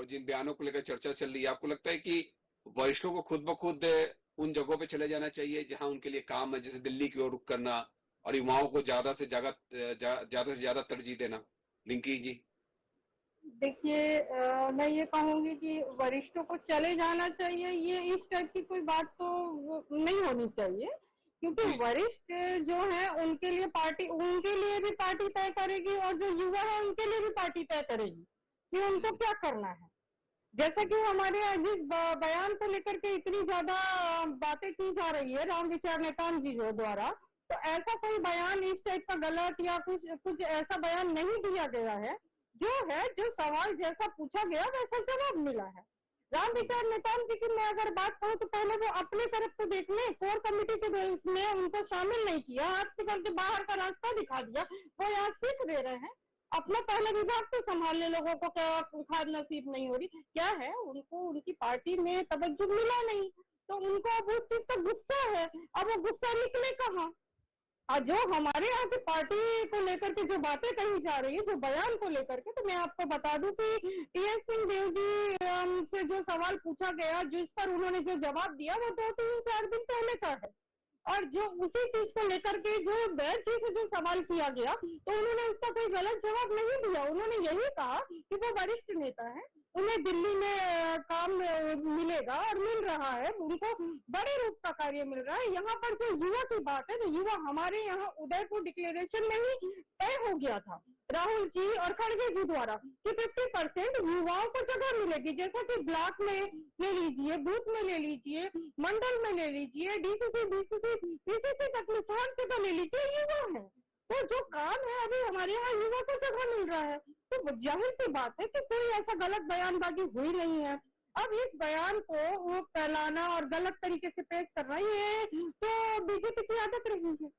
और जिन बयानों को लेकर चर्चा चल रही है, आपको लगता है कि वरिष्ठों को खुद ब खुद उन जगहों पे चले जाना चाहिए जहां उनके लिए काम है, जैसे दिल्ली की ओर रुख करना और युवाओं को ज्यादा से ज्यादा तरजीह देना? लिंकी जी। देखिए, मैं ये कहूंगी कि वरिष्ठों को चले जाना चाहिए, ये इस टाइप की कोई बात तो नहीं होनी चाहिए, क्योंकि जी जी। वरिष्ठ जो है उनके लिए पार्टी, उनके लिए भी पार्टी तय करेगी और जो युवा है उनके लिए भी पार्टी तय करेगी कि उनको क्या करना है। जैसा कि हमारे यहाँ जिस बयान को लेकर के इतनी ज्यादा बातें की जा रही है राम विचार नेताम जी जो द्वारा, तो ऐसा कोई बयान इस टाइप का गलत या कुछ कुछ ऐसा बयान नहीं दिया गया है। जो है, जो सवाल जैसा पूछा गया वैसा जवाब मिला है। राम विचार नेताम जी की मैं अगर बात करूं तो पहले वो अपने तरफ तो देख लें, कोर कमेटी के में उनको शामिल नहीं किया, हाथ से करके बाहर का रास्ता दिखा दिया। वो यहाँ सीख दे रहे हैं, अपना पहला विभाग तो संभालने लोगों को क्या खाद नसीब नहीं हो रही क्या है, उनको उनकी पार्टी में तवज्जो मिला नहीं, तो उनको अब उस चीज का गुस्सा है। अब वो गुस्सा निकले कहाँ? और जो हमारे यहाँ की पार्टी को लेकर के जो बातें कही जा रही है, जो बयान को लेकर के, तो मैं आपको बता दूं कि टीएस सिंहदेव जी से जो सवाल पूछा गया, जिस पर उन्होंने जो जवाब दिया, वो 2-3-4 दिन पहले का है। और जो उसी चीज को लेकर के जो बैर जी से जो सवाल किया गया, तो उन्होंने उसका कोई गलत जवाब नहीं दिया। उन्होंने यही कहा कि वो वरिष्ठ नेता है, उन्हें दिल्ली में काम मिलेगा और मिल रहा है, उनको बड़े रूप का कार्य मिल रहा है। यहाँ पर जो युवा की बात है, तो युवा हमारे यहाँ उदयपुर डिक्लेरेशन में ही तय हो गया था राहुल जी और खड़गे जी द्वारा कि 50% युवाओं को जगह मिलेगी। जैसा कि ब्लॉक में ले लीजिए, बूथ में ले लीजिए, मंडल में ले लीजिए, डीसीसी, बीसीसी, पीसीसी तक में हर जगह ले लीजिए, युवा है। तो जो काम है अभी हमारे यहाँ युवा को जगह मिल रहा है, तो जाहिर सी बात है कि कोई ऐसा गलत बयानबाजी हुई नहीं है। अब इस बयान को वो फैलाना और गलत तरीके से पेश करना, ये तो बीजेपी की आदत रही है।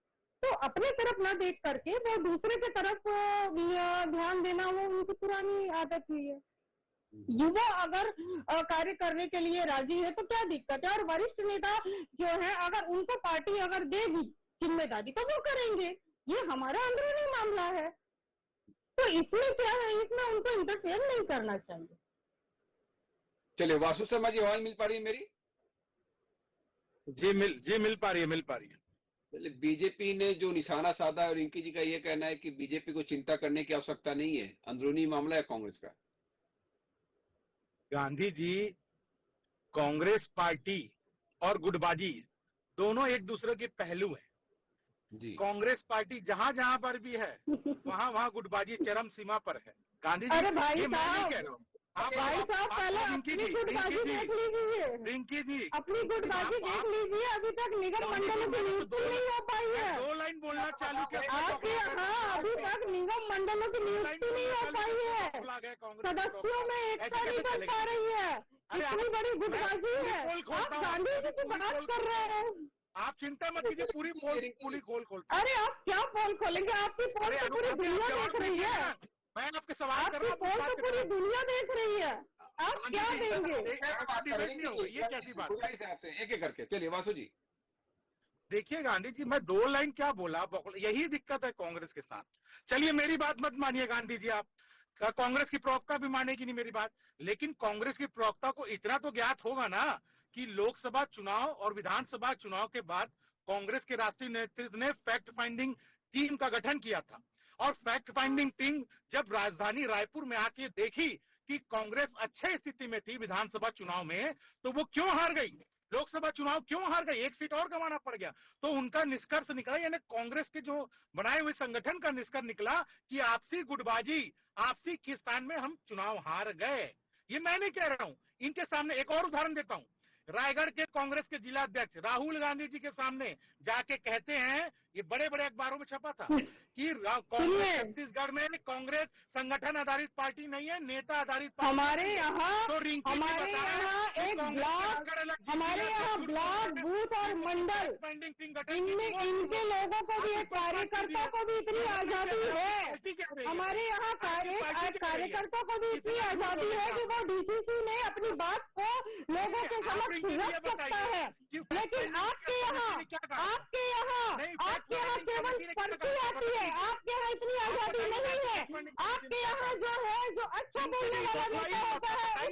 तो अपने तरफ न देख करके वो दूसरे की तरफ ध्यान देना, वो उनकी पुरानी आदत हुई है। युवा अगर कार्य करने के लिए राजी है तो क्या दिक्कत है? और वरिष्ठ नेता जो है, अगर उनको पार्टी अगर देगी जिम्मेदारी तो वो करेंगे, ये हमारा अंदरूनी मामला है। तो इसमें क्या है, इसमें उनको इंटरफेयर नहीं करना चाहिए। चलिए, वासु शर्मा जी, आवाज मिल पा रही है मेरी? जी मिल पा रही है, मिल पा रही है। बीजेपी ने जो निशाना साधा है, और रिंकी जी का यह कहना है कि बीजेपी को चिंता करने की आवश्यकता नहीं है, अंदरूनी मामला है कांग्रेस का। गांधी जी, कांग्रेस पार्टी और गुटबाजी दोनों एक दूसरे के पहलू हैं। जी। कांग्रेस पार्टी जहां जहां पर भी है वहां वहां गुटबाजी चरम सीमा पर है। गांधी जी, अरे भाई ये मैं नहीं साहब, कह रहा हूँ। भाई साहब, पहले अपनी गुटबाजी देख लीजिए, रिंकी जी, अपनी गुटबाजी देख लीजिए। अभी तक निगम मंडलों की नियुक्ति नहीं हो पाई है। 2 लाइन बोलना चालू किया, आपके यहाँ अभी तक निगम मंडलों की नियुक्ति नहीं हो पाई है, सदस्यों में एकता नहीं बन पा रही है, इतनी बड़ी गुटबाजी है। आप गांधी जी की बात कर रहे हैं। आप चिंता मत कीजिए, पूरी पोल खोलते। अरे आप क्या पोल खोलेंगे? आपकी पोल तो पूरी दुनिया देख रही है। मैं आपके सवाल कर रहा हूँ, पोल तो पूरी दुनिया देख रही है, आप क्या देंगे? ये कैसी बात है? एक एक करके चलिए, वासु जी। देखिए गांधी जी, मैं 2 लाइन क्या बोला, यही दिक्कत है कांग्रेस के साथ। चलिए मेरी बात मत मानिए गांधी जी, आप कांग्रेस की प्रवक्ता भी मानेगी नहीं मेरी बात, लेकिन कांग्रेस की प्रवक्ता को इतना तो ज्ञात होगा ना कि लोकसभा चुनाव और विधानसभा चुनाव के बाद कांग्रेस के राष्ट्रीय नेतृत्व ने फैक्ट फाइंडिंग टीम का गठन किया था। और फैक्ट फाइंडिंग टीम जब राजधानी रायपुर में आके देखी कि कांग्रेस अच्छे स्थिति में थी विधानसभा चुनाव में, तो वो क्यों हार गई, लोकसभा चुनाव क्यों हार गई, 1 सीट और गंवाना पड़ गया। तो उनका निष्कर्ष निकला, यानी कांग्रेस के जो बनाए हुए संगठन का निष्कर्ष निकला कि आपसी गुटबाजी, आपसी खिस्तान में हम चुनाव हार गए। ये मैं नहीं कह रहा हूं, इनके सामने एक और उदाहरण देता हूं। रायगढ़ के कांग्रेस के जिला अध्यक्ष राहुल गांधी जी के सामने जाके कहते हैं, ये बड़े बड़े अखबारों में छपा था कि कांग्रेस छत्तीसगढ़ में कांग्रेस संगठन आधारित पार्टी नहीं है, नेता आधारित पार्टी। हमारे यहाँ तो हमारे यहाँ एक ब्लॉक, हमारे यहाँ ब्लॉक, बूथ और मंडल, इनमें इनके लोगों को भी, कार्यकर्ता को भी इतनी आजादी है। हमारे यहाँ कार्यकर्ता को भी इतनी आजादी है कि वो डीसीसी में अपनी बात को लोगों के समक्ष रख सकता है। लेकिन आपके यहाँ केवल पर्ची आती है, आपके यहाँ इतनी आजादी नहीं है। आपके यहाँ जो है, जो अच्छा बोलने वाला नेता होता है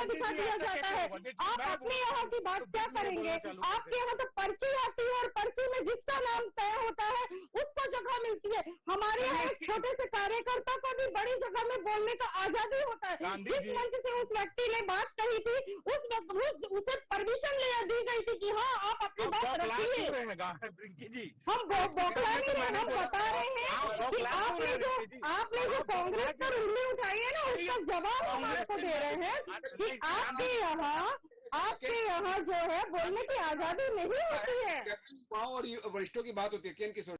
दिखा दिया जाता है। आप अपने यहाँ की बात क्या करेंगे? आपके यहाँ तो पर्ची आती है और पर्ची में जिसका नाम तय होता है उसको जगह मिलती है। हमारे यहाँ एक छोटे से कार्यकर्ता को भी बड़ी जगह में बोलने का आजादी होता है। जिस मंच से उस व्यक्ति ने बात कही थी उसे परमिशन ले दी गई थी कि हाँ आप अपनी बात रखिए। हम बौखला नहीं रहे, हम बता रहे हैं कि आपने जो कांग्रेस पर उंगली उठाई है ना उसका जवाब हम आपको दे रहे हैं कि आपके यहाँ जो है बोलने की आजादी नहीं होती है। और वरिष्ठों की बात होती है, किन किशोर